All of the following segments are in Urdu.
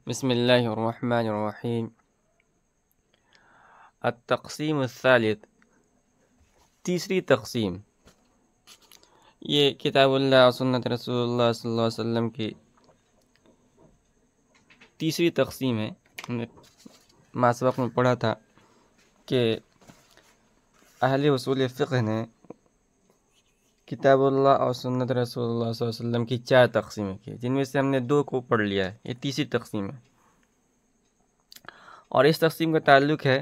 بسم اللہ الرحمن الرحیم۔ التقسیم الثالث، تیسری تقسیم۔ یہ کتاب اللہ اور سنت رسول اللہ صلی اللہ علیہ وسلم کی تیسری تقسیم ہے۔ ہم نے ماسبق میں پڑھا تھا کہ اہل اصول فقہ نے کتاب اللہ اور سنت رسول اللہ صلی اللہ علیہ وسلم کی 4 تقسیمیں کی، جن میں سے ہم نے 2 کو پڑھ لیا ہے۔ یہ تیسری تقسیم ہے، اور اس تقسیم کا تعلق ہے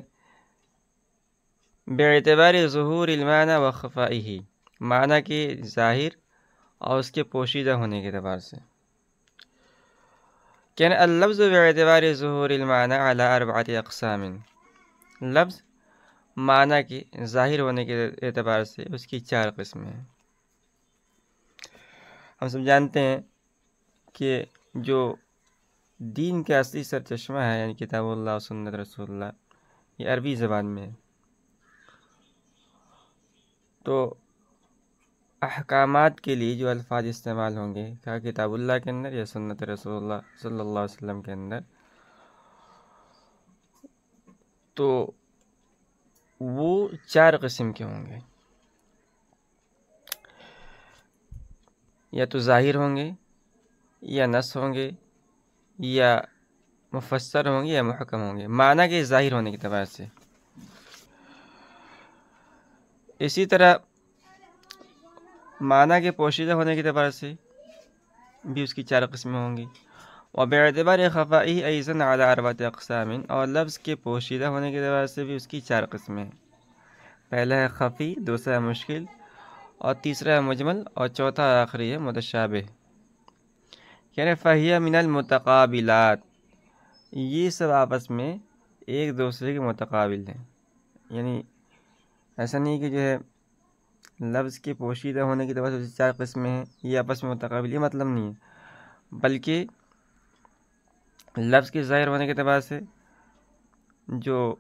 باعتبار ظہور المعنی و خفائہ، معنی کے ظاہر اور اس کے پوشیدہ ہونے کے اعتبار سے۔ کہنا اللفظ باعتبار ظہور المعنی علی 4 اقسام، لفظ معنی کے ظاہر ہونے کے اعتبار سے اس کی 4 قسمیں ہیں۔ ہم سب جانتے ہیں کہ جو دین کا اصلی سرچشمہ ہے، یعنی کتاب اللہ و سنت رسول اللہ، یہ عربی زبان میں ہے۔ تو احکامات کے لیے جو الفاظ استعمال ہوں گے، کہا کتاب اللہ کے اندر یا سنت رسول اللہ صلی اللہ علیہ وسلم کے اندر، تو وہ 4 قسم کے ہوں گے۔ یا تو ظاہر ہوں گے، یا نص ہوں گے، یا مفسر ہوں گے، یا محکم ہوں گے، معنی کے ظاہر ہونے کے اعتبار سے۔ اسی طرح معنی کے پوشیدہ ہونے کے اعتبار سے بھی اس کی 4 قسمیں ہوں گی۔ وباعتبار خفائہ ایضاً علی 4 اقسام، اور لفظ کے پوشیدہ ہونے کے اعتبار سے بھی اس کی 4 قسمیں ہیں۔ پہلا ہے خفی، دوسرا ہے مشکل، اور تیسرا ہے مجمل، اور چوتھا آخری ہے متشابہ۔ یعنی فہیہ من المتقابلات، یہ سب آپس میں ایک دوسرے کے متقابل ہیں۔ یعنی ایسا نہیں کہ جو ہے لفظ کے پوشیدہ ہونے کی اعتبار سے 4 قسمیں ہیں، یہ آپس میں متقابل، یہ مطلب نہیں ہے، بلکہ لفظ کے ظاہر ہونے کے اعتبار سے جو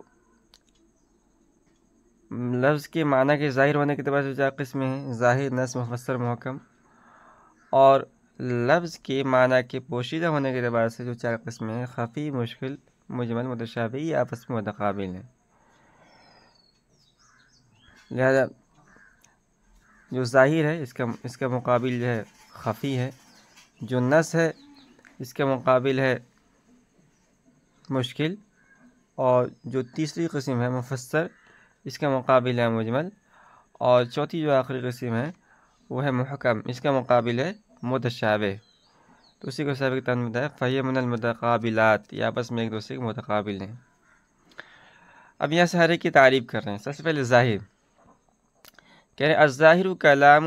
لفظ کے معنی کے ظاہر ہونے کے اعتبار سے 4 قسمیں ہیں، ظاہر، نص، مفسر، محکم، اور لفظ کے معنی کے پوشیدہ ہونے کے اعتبار سے جو 4 قسمیں ہیں، خفی، مشکل، مجمل، متشابہ، یہ آپس میں متقابل ہیں۔ لہذا جو ظاہر ہے اس کا مقابل جو ہے خفی ہے، جو نص ہے اس کا مقابل ہے مشکل، اور جو تیسری قسم ہے مفسر، اس کا مقابل ہے مجمل، اور چوتھی جو آخری قسم ہے وہ ہے محکم، اس کا مقابل ہے متشابہ۔ تو اسی کو سابق تن بتایا فہی من المتقابلات، یہ آپس میں ایک دوسرے کے متقابل ہیں۔ اب یہاں سے ہر ایک کی تعریف کر رہے ہیں۔ سب سے پہلے ظاہر کہہ رہے ہیں الظاہر کلام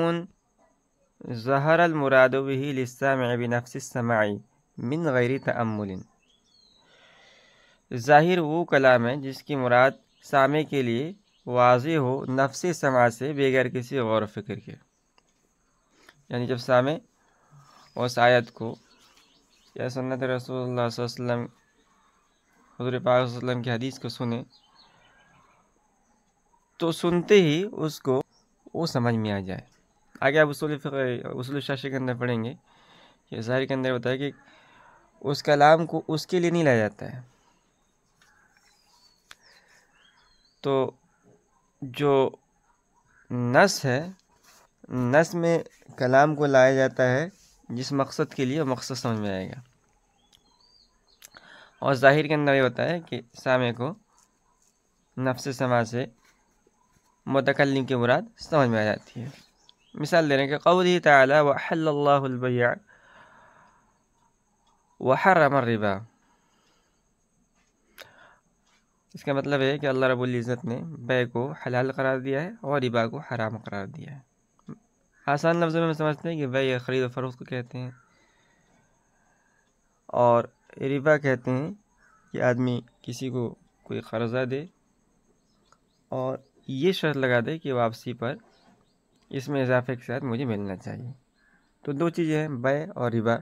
ظہر المراد به للسامع بنفس السماع من غیر تأمل، ظاہر وہ کلام ہے جس کی مراد سامع کے لیے واضح ہو نفس سماع سے، بغیر کسی غور و فکر کے۔ یعنی جب سامع اس آیت کو یا سنت رسول اللہ صلی اللہ علیہ وسلم، حضور پاک صلی اللہ علیہ وسلم کی حدیث کو سنے، تو سنتے ہی اس کو وہ سمجھ میں آ جائے۔ آگے آپ اصول فقہ، اصول الشاشی کے اندر پڑھیں گے کہ ظاہر کے اندر بتایا کہ اس کلام کو اس کے لیے نہیں لایا جاتا ہے۔ تو جو نص ہے، نص میں کلام کو لایا جاتا ہے جس مقصد کے لیے وہ مقصد سمجھ میں آئے گا، اور ظاہر کے اندر یہ ہوتا ہے کہ سامع کو نفس سماع سے متکلم کی مراد سمجھ میں آ جاتی ہے۔ مثال دے رہے ہیں کہ قوله تعالی وَأَحَلَّ اللَّهُ الْبَيْعَ وَحَرَّمَ الرِّبَا، اس کا مطلب ہے کہ اللہ رب العزت نے بیع کو حلال قرار دیا ہے اور ربا کو حرام قرار دیا ہے۔ آسان لفظوں میں سمجھتے ہیں کہ بیع خرید و فروخت کو کہتے ہیں، اور ربا کہتے ہیں کہ آدمی کسی کو کوئی قرضہ دے اور یہ شرط لگا دے کہ واپسی پر اس میں اضافے کے ساتھ مجھے ملنا چاہیے۔ تو 2 چیزیں ہیں، بیع اور ربا۔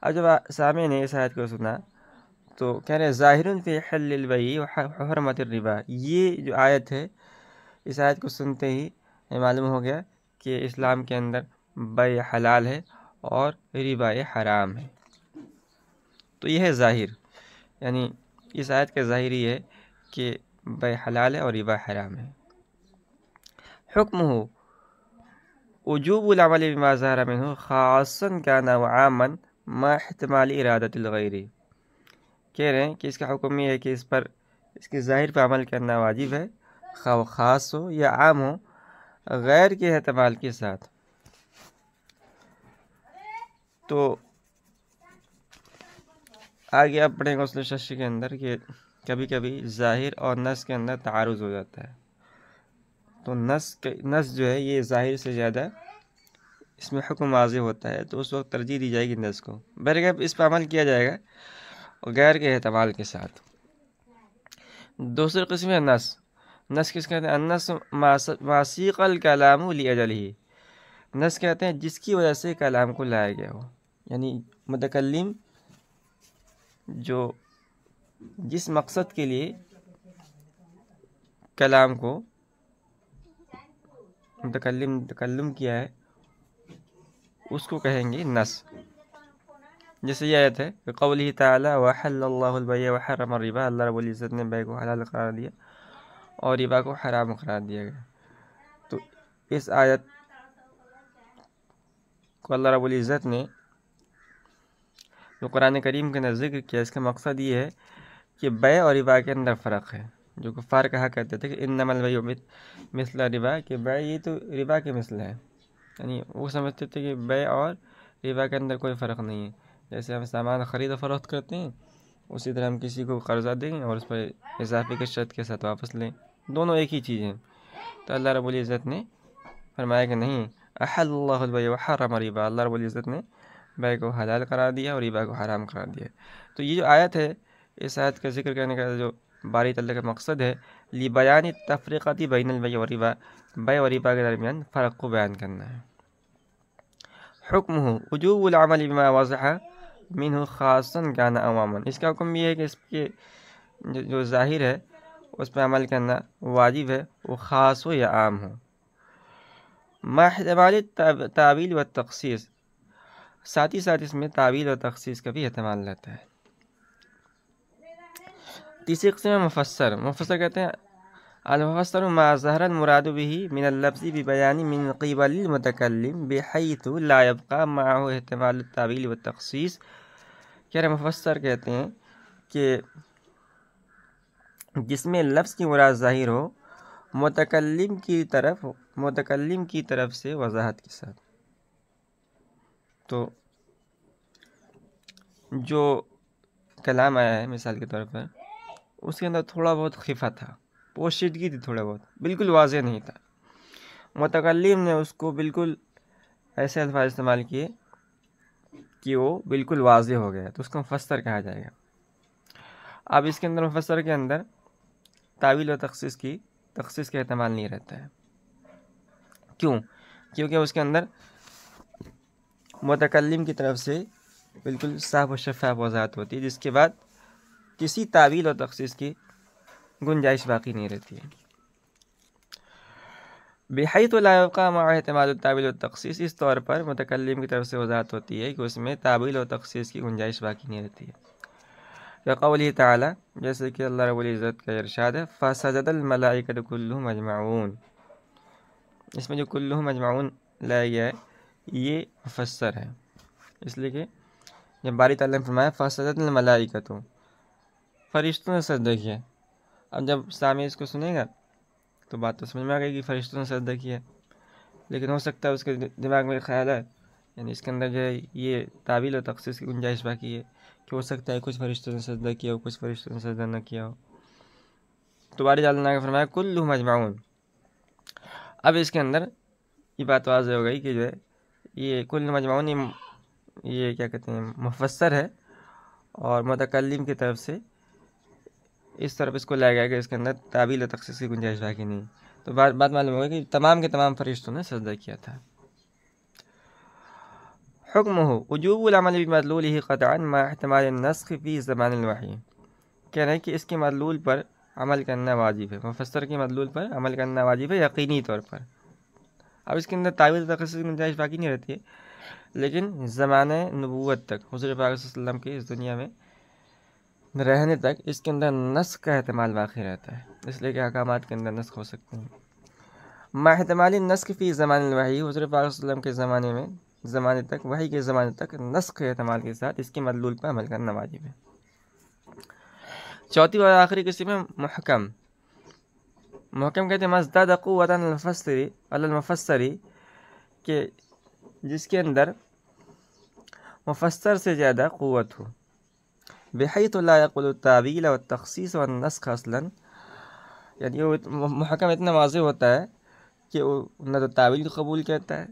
اب جب سامع نے اس آیت کو سنا تو کہہ رہے ظاہر فی حل البیع وحرمت الربا، یہ جو آیت ہے، اس آیت کو سنتے ہی معلوم ہو گیا کہ اسلام کے اندر بیع حلال ہے اور ربا حرام ہے۔ تو یہ ہے ظاہر، یعنی اس آیت کا ظاہر یہ ہے کہ بیع حلال ہے اور ربا حرام ہے۔ حکم ہو وجوب العمل بما ظہر منہ خاصا کان و عاما مع احتمال ارادۃ الغیر۔ کہہ رہے ہیں کہ اس کا حکم یہ ہے کہ اس کے ظاہر پہ عمل کرنا واجب ہے، خواہ وہ خاص ہو یا عام ہو، غیر کے احتمال کے ساتھ۔ تو آگے آپ پڑھیں گے غسل شش کے اندر کہ کبھی کبھی ظاہر اور نص کے اندر تعارض ہو جاتا ہے، تو نص جو ہے یہ ظاہر سے زیادہ اس میں حکم واضح ہوتا ہے، تو اس وقت ترجیح دی جائے گی نص کو، بہرکیف اس پہ عمل کیا جائے گا غیر کے احتمال کے ساتھ۔ دوسری قسم ہے نص کس کہتے ہیں؟ النص ما سیق الکلام لاجلہ، نص کہتے ہیں جس کی وجہ سے کلام کو لایا گیا ہو، یعنی متکلم جو جس مقصد کے لیے کلام کو تکلم کیا ہے اس کو کہیں گے نص۔ جیسے یہ آیت ہے کہ قوله تعالی وحل اللہ البیع وحرم الربا، اللہ رب العزت نے بیع کو حلال قرار دیا اور ربا کو حرام قرار دیا گیا۔ تو اس آیت کو اللہ رب العزت نے جو قرآن کریم کے اندر ذکر کیا، اس کا مقصد یہ ہے کہ بیع اور ربا کے اندر فرق ہے۔ جو کفار کہا کرتے تھے کہ انما البیع مثل ربا، کہ بیع یہ تو ربا کے مثل ہے، یعنی وہ سمجھتے تھے کہ بیع اور ربا کے اندر کوئی فرق نہیں ہے، جیسے ہم سامان خرید و فروخت کرتے ہیں اسی طرح ہم کسی کو قرضہ دیں اور اس پر اضافے کی شرط کے ساتھ واپس لیں، دونوں ایک ہی چیز ہیں۔ تو اللہ رب العزت نے فرمایا کہ نہیں، احل اللہ البیع وحرم الربا، اللہ رب العزت نے بیع کو حلال قرار دیا اور ربا کو حرام قرار دیا۔ تو یہ جو آیت ہے، اس آیت کا ذکر کرنے کا جو باری تعالیٰ کا مقصد ہے لبیان التفریقۃ بین البیع والربا، بیع اور ربا کے درمیان فرق کو بیان کرنا ہے۔ حکم ہو وجوب العمل بما وضح منہ خاصا کان او عاما، اس کا حکم یہ ہے کہ اس کے جو ظاہر ہے اس پہ عمل کرنا واجب ہے، وہ خاص ہو یا عام ہو، مع احتمال تعویل و تخصیص، ساتھ ہی ساتھ اس میں تعویل اور تخصیص کا بھی احتمال رہتا ہے۔ تیسری قسم ہے مفسر کہتے ہیں المفسر ما ظہر المراد به من اللفظ ببیان من قبل المتکلم بحیث لا یبقى معه احتمال التعویل والتخصیص۔ کہہ رہے مفسر کہتے ہیں کہ جس میں لفظ کی مراد ظاہر ہو متکلم کی طرف سے وضاحت کے ساتھ۔ تو جو کلام آیا ہے مثال کے طور پر، اس کے اندر تھوڑا بہت خفا تھا، پوشیدگی تھی، تھوڑا بہت بالکل واضح نہیں تھا، متکلم نے اس کو بالکل ایسے الفاظ استعمال کیے کہ وہ بالکل واضح ہو گیا، تو اس کو مفسر کہا جائے گا۔ اب اس کے اندر مفسر کے اندر تعویل و تخصیص کا احتمال نہیں رہتا ہے۔ کیوں؟ کیونکہ اس کے اندر متکلم کی طرف سے بالکل صاف و شفاف وضاحت ہوتی ہے، جس کے بعد کسی تعویل اور تخصیص کی گنجائش باقی نہیں رہتی ہے۔ بحیث لا یبقى مع احتمال التعویل والتخصیص، اس طور پر متکلم کی طرف سے وضاحت ہوتی ہے کہ اس میں تعویل اور تخصیص کی گنجائش باقی نہیں رہتی ہے۔ قوله تعالی، جیسے کہ اللہ رب العزت کا ارشاد ہے فسجد الملائکۃ کلھم اجمعون، اس میں جو کلھم اجمعون لایا گیا ہے یہ مفسر ہے، اس لیے کہ جب باری تعالیٰ نے فرمایا فسجد الملائکۃ، فرشتوں نے سجدہ کیا، اب جب سامع اس کو سنے گا تو بات تو سمجھ میں آ گئی کہ فرشتوں نے سجدہ کیا، لیکن ہو سکتا ہے اس کے دماغ میں خیال ہے، یعنی اس کے اندر جو ہے یہ تعویل و تخصیص کی گنجائش باقی ہے کہ ہو سکتا ہے کچھ فرشتوں نے سجدہ کیا ہو، کچھ فرشتوں نے سجدہ نہ کیا ہو۔ تو باری تعالیٰ نے فرمایا کلھم اجمعون، اب اس کے اندر یہ بات واضح ہو گئی کہ جو ہے یہ کلھم اجمعون یہ کیا کہتے ہیں مفسر ہے، اور متکلم کی طرف سے اس طرف اس کو لایا گیا کہ اس کے اندر تعویل و تخصیص کی گنجائش باقی نہیں، تو بات معلوم ہو گئی کہ تمام کے تمام فرشتوں نے سجدہ کیا تھا۔ حکم ہو وجوب العمل بمدلولہ قطعا مع احتمال النسخ فی زمان الوحی، کہہ رہے ہیں کہ اس کے مدلول پر عمل کرنا واجب ہے، مفسر کے مدلول پر عمل کرنا واجب ہے یقینی طور پر۔ اب اس کے اندر تعویل و تخصیص کی گنجائش باقی نہیں رہتی ہے، لیکن زمانہ نبوت تک، حضور پاک صلی اللہ علیہ وسلم کے اس دنیا میں رہنے تک اس کے اندر نسخ کا احتمال باقی رہتا ہے، اس لیے کہ احکامات کے اندر نسخ ہو سکتے ہیں۔ ما احتمال نسخ فی زمان الوحی، حضور پاک صلی اللہ علیہ وسلم کے زمانے میں، زمانے تک، وحی کے زمانے تک نسخ کے احتمال کے ساتھ اس کے مدلول پر عمل کرنا واجب ہے۔ چوتھی اور آخری قسم ہے محکم۔ محکم کہتے ہیں مزداد قوت علی المفسری، کہ جس کے اندر مفسر سے زیادہ قوت ہو، بحیث لا یقبل التاویل والتخصیص والنسخ اصلا، یعنی وہ محکم اتنا واضح ہوتا ہے کہ وہ نہ تو تعویل کو قبول کرتا ہے،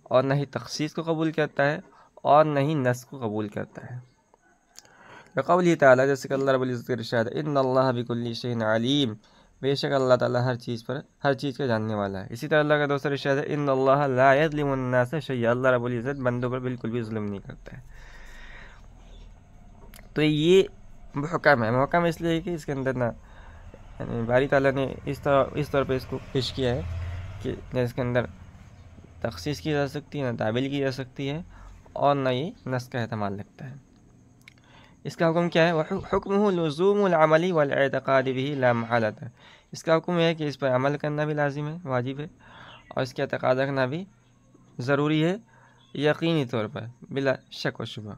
اور نہ ہی تخصیص کو قبول کرتا ہے، اور نہ ہی نسخ کو قبول کرتا ہے۔ قوله تعالیٰ، جیسے کہ اللہ رب العزت کا ارشاد ہے، ان اللہ بکل شیء علیم، بے شک اللہ تعالیٰ ہر چیز کا جاننے والا ہے۔ اسی طرح اللہ کا دوسرا ارشاد ہے، ان اللہ لا یظلم الناس شیئا، اللہ رب العزت بندوں پر بالکل بھی ظلم نہیں کرتا ہے۔ تو یہ محکم ہے۔ محکم اس لیے کہ اس کے اندر نہ، یعنی باری تعالیٰ نے اس طور پہ اس کو پیش کیا ہے کہ نہ اس کے اندر تخصیص کی جا سکتی ہے، نہ تعویل کی جا سکتی ہے، اور نہ یہ نسخ کا احتمال لگتا ہے۔ اس کا حکم کیا ہے؟ حکمہ لزوم العمل والاعتقاد به لا محالۃ، اس کا حکم ہے کہ اس پر عمل کرنا بھی لازم ہے، واجب ہے، اور اس کے اعتقاد رکھنا بھی ضروری ہے، یقینی طور پر، بلا شک و شبہ۔